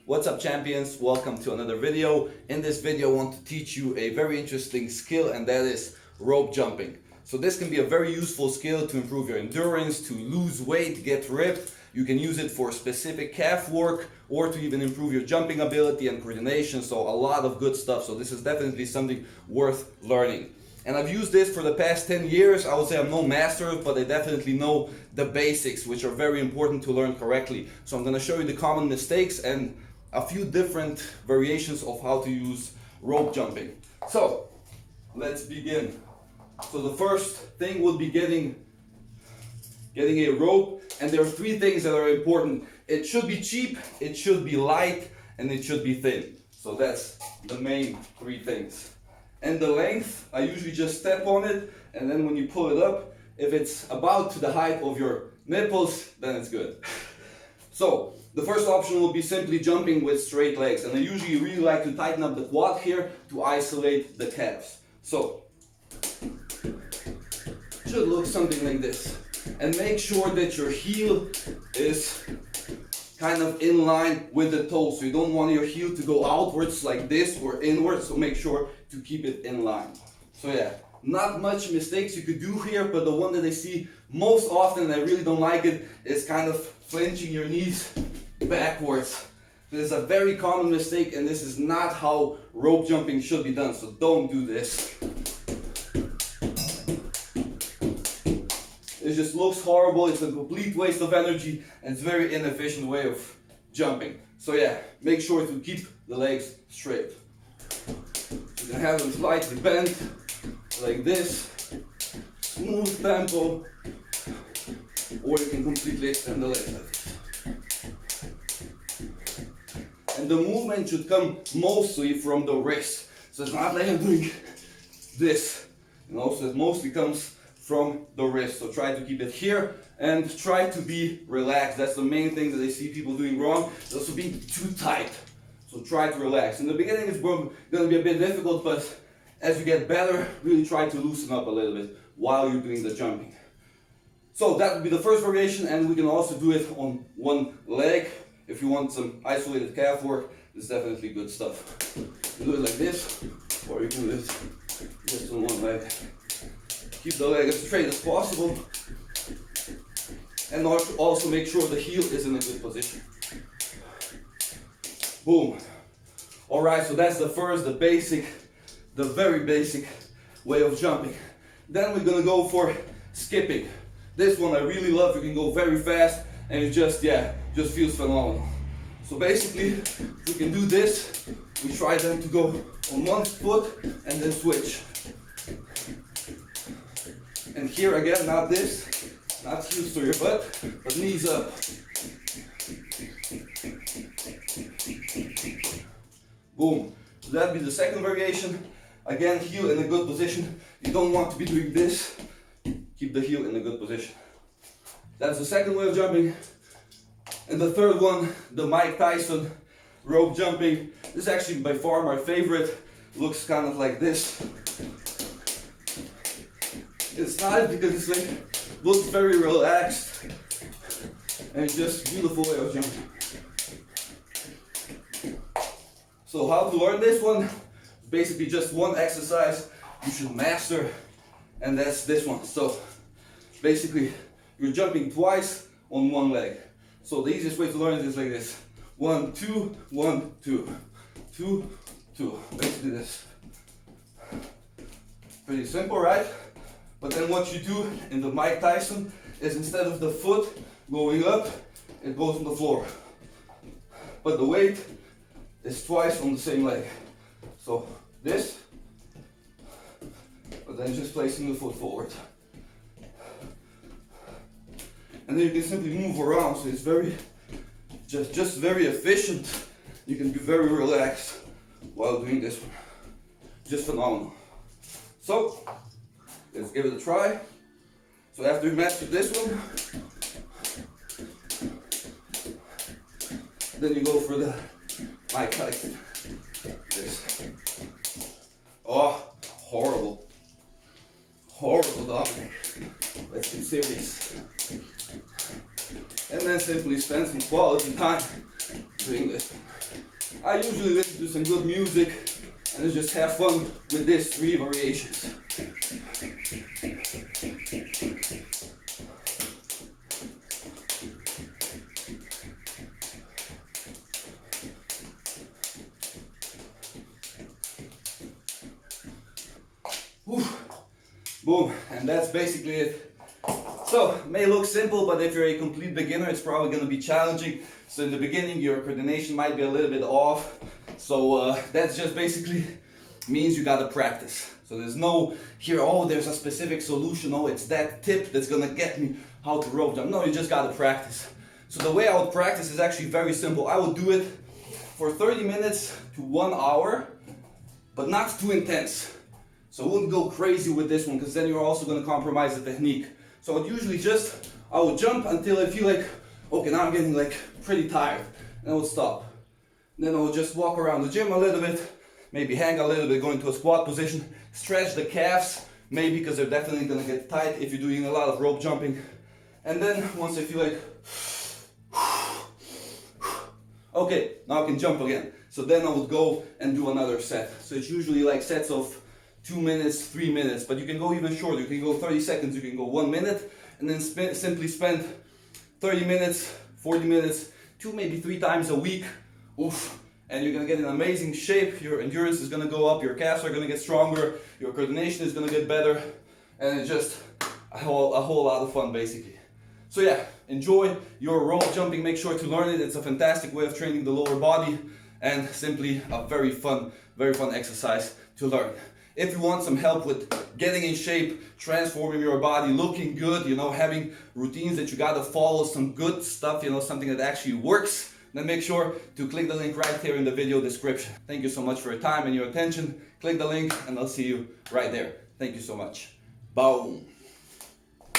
What's up, champions? Welcome to another video. In this video I want to teach you a very interesting skill, and that is rope jumping. So this can be a very useful skill to improve your endurance, to lose weight, get ripped. You can use it for specific calf work or to even improve your jumping ability and coordination. So a lot of good stuff. So this is definitely something worth learning. And I've used this for the past 10 years. I would say I'm no master, but I definitely know the basics, which are very important to learn correctly. So I'm going to show you the common mistakes and a few different variations of how to use rope jumping. So let's begin. So the first thing would be getting a rope, and there are three things that are important. It should be cheap, it should be light, and it should be thin. So that's the main three things. And the length, I usually just step on it, and then when you pull it up, if it's about to the height of your nipples, then it's good. So the first option will be simply jumping with straight legs, and I usually really like to tighten up the quad here to isolate the calves. So it should look something like this, and make sure that your heel is kind of in line with the toe, so you don't want your heel to go outwards like this or inwards, so make sure to keep it in line. So yeah, not much mistakes you could do here, but the one that I see most often, and I really don't like it, is kind of flinching your knees backwards. This is a very common mistake, and this is not how rope jumping should be done, so don't do this. It just looks horrible, it's a complete waste of energy, and it's a very inefficient way of jumping. So yeah, make sure to keep the legs straight. You can have them slightly bent, like this, smooth tempo, or you can completely extend the legs like this. And the movement should come mostly from the wrist. So it's not like I'm doing this, so it mostly comes from the wrist. So try to keep it here and try to be relaxed. That's the main thing that I see people doing wrong. It's also being too tight. So try to relax. In the beginning it's going to be a bit difficult, but as you get better, really try to loosen up a little bit while you're doing the jumping. So that would be the first variation, and we can also do it on one leg. If you want some isolated calf work, it's definitely good stuff. You do it like this, or you can do it just on one leg. Keep the leg as straight as possible, and also make sure the heel is in a good position. Boom. Alright, so that's the very basic way of jumping. Then we're gonna go for skipping. This one I really love. You can go very fast, and it just feels phenomenal. So basically, we can do this. We try then to go on one foot and then switch. And here again, not this, not heels to your butt, but knees up. Boom. So that'd be the second variation. Again, heel in a good position. You don't want to be doing this. Keep the heel in a good position. That's the second way of jumping. And the third one, the Mike Tyson rope jumping. This is actually by far my favorite. Looks kind of like this. It's nice because it's like, looks very relaxed, and it's just a beautiful way of jumping. So how to learn this one? Basically just one exercise you should master, and that's this one. So basically you're jumping twice on one leg. So the easiest way to learn it is like this. 1, 2, 1, 2, 2, 2. Basically this. Pretty simple, right? But then what you do in the Mike Tyson is, instead of the foot going up, it goes on the floor. But the weight is twice on the same leg. So this, but then just placing the foot forward. And then you can simply move around, so it's very, just very efficient. You can be very relaxed while doing this one. Just phenomenal. So, let's give it a try. So after you master this one, then you go for the Mike Tyson. This. Oh, horrible. Horrible, Dominik. Let's get serious. and then simply spend some quality time doing this. I usually listen to some good music and just have fun with these 3 variations. Boom, and that's basically it. So, it may look simple, but if you're a complete beginner, it's probably going to be challenging. So in the beginning, your coordination might be a little bit off. So that's just basically means you got to practice. So there's no here, oh, there's a specific solution, oh, it's that tip that's going to get me how to rope jump. No, you just got to practice. So the way I would practice is actually very simple. I would do it for 30 minutes to 1 hour, but not too intense. So I wouldn't go crazy with this one, because then you're also going to compromise the technique. So I'd usually I would jump until I feel like, okay, now I'm getting like pretty tired, and I would stop. Then I would just walk around the gym a little bit, maybe hang a little bit, go into a squat position, stretch the calves, maybe, because they're definitely going to get tight if you're doing a lot of rope jumping. And then once I feel like, okay, now I can jump again. So then I would go and do another set. So it's usually like sets of 2 minutes, 3 minutes, but you can go even shorter. You can go 30 seconds, you can go 1 minute, and then simply spend 30 minutes, 40 minutes, 2, maybe 3 times a week. Oof. And you're gonna get in amazing shape, your endurance is gonna go up, your calves are gonna get stronger, your coordination is gonna get better, and it's just a whole lot of fun basically. So yeah, enjoy your rope jumping, make sure to learn it. It's a fantastic way of training the lower body, and simply a very fun exercise to learn. If you want some help with getting in shape, transforming your body, looking good, you know, having routines that you gotta follow, some good stuff, you know, something that actually works, then make sure to click the link right here in the video description. Thank you so much for your time and your attention. Click the link and I'll see you right there. Thank you so much. Boom.